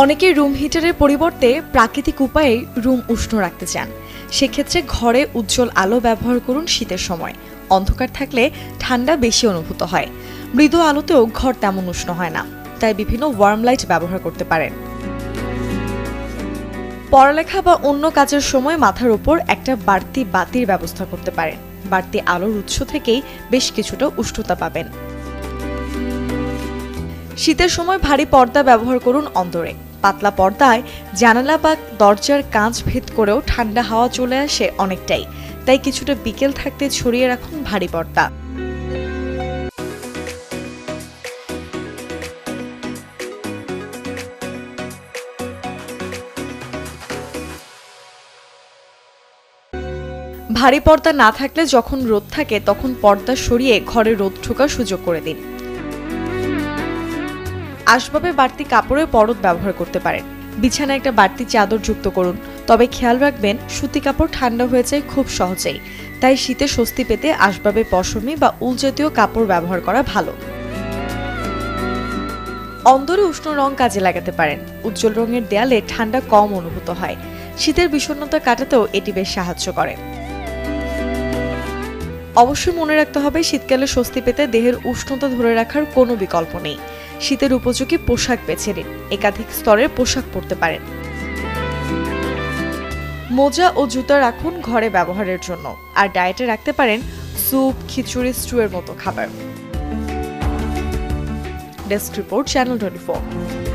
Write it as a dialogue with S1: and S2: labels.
S1: অনেকে রুম হিটারের পরিবর্তে প্রাকৃতিক উপায়ে রুম উষ্ণ রাখতে চান। সেক্ষেত্রে ঘরে উজ্জ্বল আলো ব্যবহার করুন। শীতের সময় অন্ধকার থাকলে ঠান্ডা বেশি অনুভূত হয়। মৃদু আলোতেও ঘর তেমন উষ্ণ হয় না, তাই বিভিন্ন ওয়ার্ম লাইট ব্যবহার করতে পারেন। পড়ালেখা বা অন্য কাজের সময় মাথার উপর একটা বাড়তি বাতির ব্যবস্থা করতে পারেন। বাড়তি আলোর উৎস থেকেই বেশ কিছুটা উষ্ণতা পাবেন। শীতের সময় ভারী পর্দা ব্যবহার করুন অন্তরে। পাতলা পর্দায় জানালা বা দরজার কাঁচ ভেদ করেও ঠান্ডা হাওয়া চলে আসে অনেকটাই, তাই কিছুটা বিকেল থাকতে ছড়িয়ে রাখুন ভারী পর্দা। ভারী পর্দা না থাকলে যখন রোদ থাকে তখন পর্দা সরিয়ে ঘরে রোদ ঢোকার সুযোগ করে দিন। আসবাবে বাড়তি কাপড়ের পরত ব্যবহার করতে পারেন। বিছানায় একটা বাড়তি চাদর যুক্ত করুন, তবে খেয়াল রাখবেন সুতি কাপড় ঠান্ডা হয়ে যায় খুব সহজেই, তাই শীতে স্বস্তি পেতে আসবাবে পশমি বা উল জাতীয় কাপড় ব্যবহার করা ভালো। অন্দরে উষ্ণ রং কাজে লাগাতে পারেন। উজ্জ্বল রঙের দেয়ালে ঠান্ডা কম অনুভূত হয়। শীতের বিষণ্ণতা কাটাতেও এটি বেশ সাহায্য করে। অবশ্যই মনে রাখতে হবে, শীতকালে স্বস্তি পেতে দেহের উষ্ণতা ধরে রাখার কোনো বিকল্প নেই। শীতের উপযোগী পোশাক বেছে নিন। একাধিক স্তরের পোশাক পরতে পারেন। মোজা ও জুতা রাখুন ঘরে ব্যবহারের জন্য। আর ডায়েটে রাখতে পারেন স্যুপ, খিচুড়ি, স্টুয়ের মতো খাবার। Desk report, channel 24।